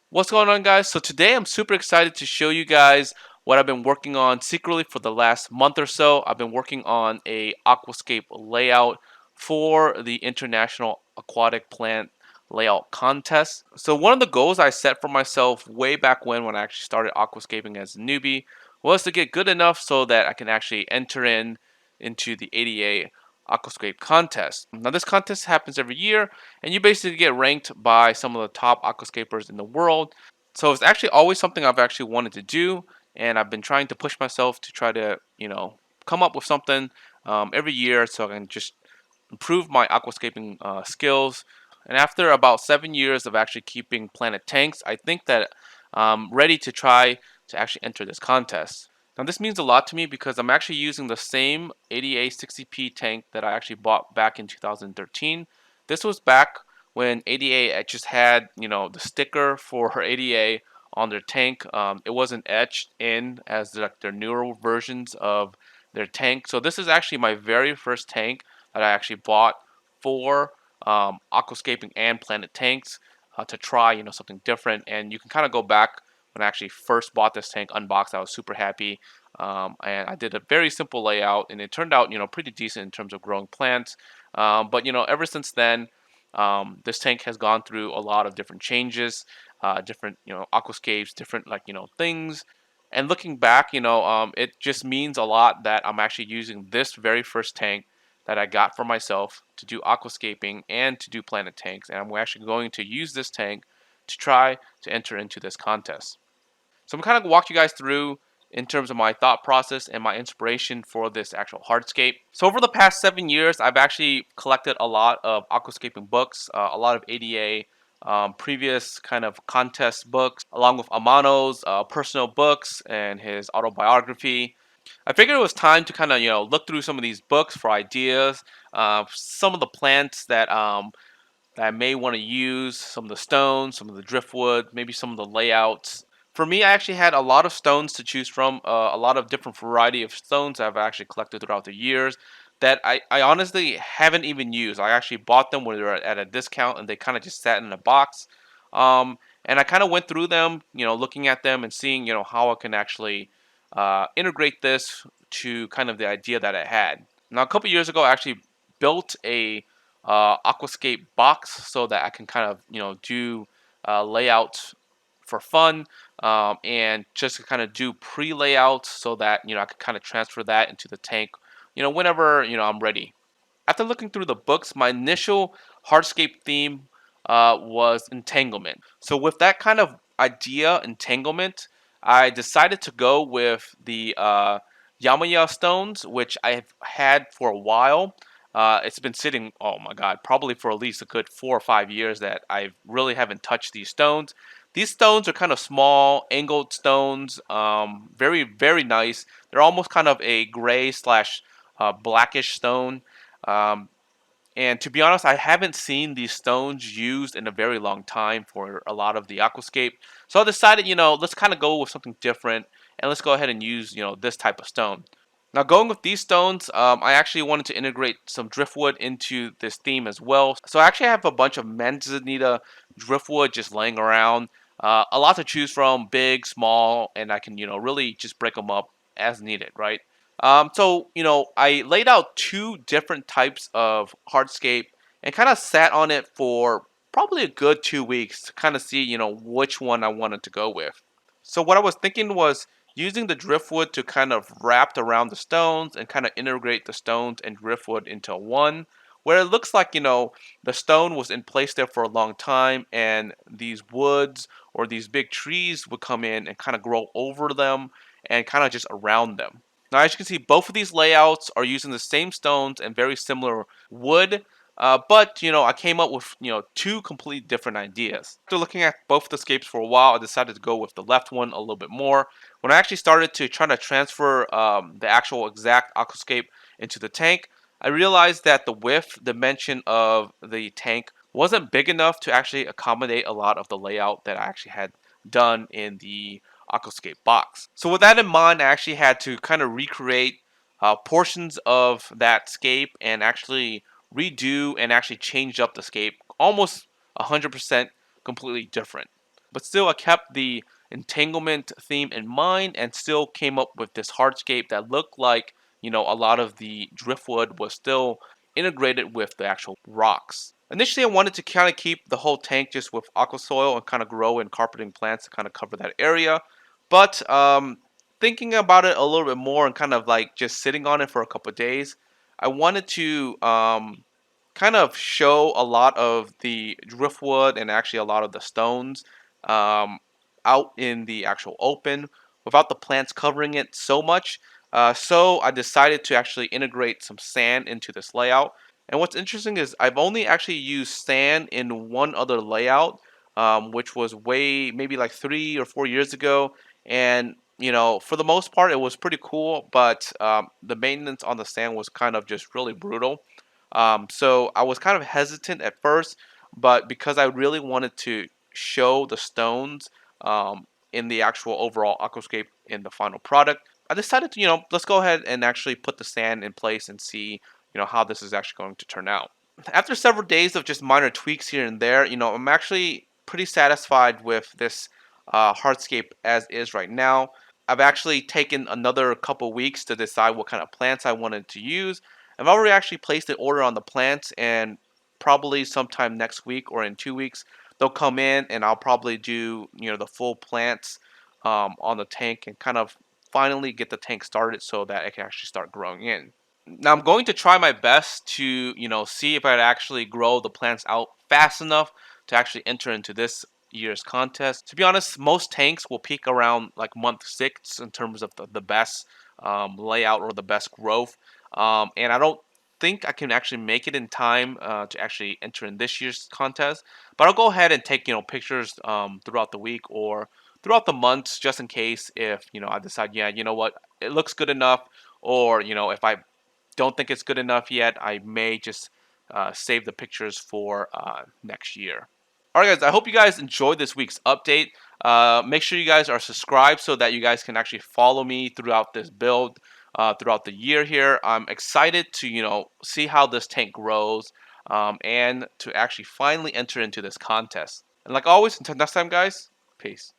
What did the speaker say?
What's going on, guys? So today I'm super excited to show you guys what I've been working on secretly for the last month or so. I've been working on a aquascape layout for the International Aquatic Plant Layout Contest. So one of the goals I set for myself way back when I actually started aquascaping as a newbie was to get good enough so that I can actually enter into the ADA Aquascape contest. Now this contest happens every year, and you basically get ranked by some of the top aquascapers in the world. So it's actually always something I've actually wanted to do, and I've been trying to push myself to try to, come up with something every year so I can just improve my aquascaping skills. And after about 7 years of actually keeping Planet tanks, I think that I'm ready to try to actually enter this contest. Now this means a lot to me because I'm actually using the same ADA 60P tank that I actually bought back in 2013. This was back when ADA just had, the sticker for her ADA on their tank. It wasn't etched in as like their newer versions of their tank. So this is actually my very first tank that I actually bought for aquascaping and Planet tanks to try, something different. And you can kind of go back when I actually first bought this tank unboxed. I was super happy, and I did a very simple layout, and it turned out, pretty decent in terms of growing plants. But ever since then, this tank has gone through a lot of different changes, different, aquascapes, different like things. And looking back, it just means a lot that I'm actually using this very first tank that I got for myself to do aquascaping and to do Planet tanks, and I'm actually going to use this tank to try to enter into this contest. So I'm kind of walk you guys through in terms of my thought process and my inspiration for this actual hardscape. So over the past 7 years, I've actually collected a lot of aquascaping books, a lot of ADA previous kind of contest books, along with Amano's personal books and his autobiography. I figured it was time to kind of look through some of these books for ideas, some of the plants that I may want to use, some of the stones, some of the driftwood, maybe some of the layouts. For me, I actually had a lot of stones to choose from, a lot of different variety of stones I've actually collected throughout the years that I honestly haven't even used. I actually bought them when they were at a discount and they kind of just sat in a box. And I kind of went through them, looking at them and seeing, how I can actually integrate this to kind of the idea that I had. Now, a couple years ago, I actually built a aquascape box so that I can kind of do layouts for fun, and just to kind of do pre-layouts so that I could kind of transfer that into the tank whenever I'm ready. After looking through the books, my initial hardscape theme was entanglement. So with that kind of idea, entanglement, I decided to go with the Yamaya stones, which I've had for a while. It's been sitting, oh my god, probably for at least a good 4 or 5 years that I really haven't touched these stones. These stones are kind of small, angled stones, very, very nice. They're almost kind of a gray slash blackish stone. Um, and to be honest, I haven't seen these stones used in a very long time for a lot of the aquascape. So I decided, let's kind of go with something different and let's go ahead and use, this type of stone. Now going with these stones, I actually wanted to integrate some driftwood into this theme as well. So I actually have a bunch of manzanita driftwood just laying around. A lot to choose from, big, small, and I can, really just break them up as needed, right? So, I laid out two different types of hardscape and kind of sat on it for probably a good 2 weeks to kind of see, which one I wanted to go with. So what I was thinking was using the driftwood to kind of wrap around the stones and kind of integrate the stones and driftwood into one, where it looks like, the stone was in place there for a long time and these woods or these big trees would come in and kind of grow over them and kind of just around them. Now, as you can see, both of these layouts are using the same stones and very similar wood, but I came up with two completely different ideas. After looking at both the scapes for a while, I decided to go with the left one a little bit more. When I actually started to try to transfer the actual exact aquascape into the tank, I realized that the width dimension of the tank wasn't big enough to actually accommodate a lot of the layout that I actually had done in the aquascape box. So with that in mind, I actually had to kind of recreate portions of that scape and actually redo and actually change up the scape almost 100% completely different. But still, I kept the entanglement theme in mind and still came up with this hardscape that looked like, a lot of the driftwood was still integrated with the actual rocks. Initially, I wanted to kind of keep the whole tank just with aqua soil and kind of grow in carpeting plants to kind of cover that area. But thinking about it a little bit more and kind of like just sitting on it for a couple of days, I wanted to kind of show a lot of the driftwood and actually a lot of the stones um, out in the actual open without the plants covering it so much. So I decided to actually integrate some sand into this layout. And what's interesting is I've only actually used sand in one other layout, which was way maybe like 3 or 4 years ago. And for the most part, it was pretty cool, but the maintenance on the sand was kind of just really brutal. So I was kind of hesitant at first, but because I really wanted to show the stones in the actual overall aquascape in the final product, I decided to, let's go ahead and actually put the sand in place and see, how this is actually going to turn out. After several days of just minor tweaks here and there, I'm actually pretty satisfied with this hardscape as is right now. I've actually taken another couple weeks to decide what kind of plants I wanted to use. I've already actually placed an order on the plants, and probably sometime next week or in 2 weeks, they'll come in and I'll probably do, the full plants on the tank and kind of finally get the tank started so that it can actually start growing in. Now I'm going to try my best to, see if I can actually grow the plants out fast enough to actually enter into this year's contest. To be honest, most tanks will peak around like month 6 in terms of the best layout or the best growth. And I don't think I can actually make it in time to actually enter in this year's contest. But I'll go ahead and take, pictures throughout the week or throughout the months just in case if, I decide, yeah, you know what, it looks good enough, or, if I don't think it's good enough yet, I may just save the pictures for next year. All right, guys, I hope you guys enjoyed this week's update. Make sure you guys are subscribed so that you guys can actually follow me throughout this build, throughout the year here. I'm excited to, see how this tank grows and to actually finally enter into this contest. And like always, until next time, guys, peace.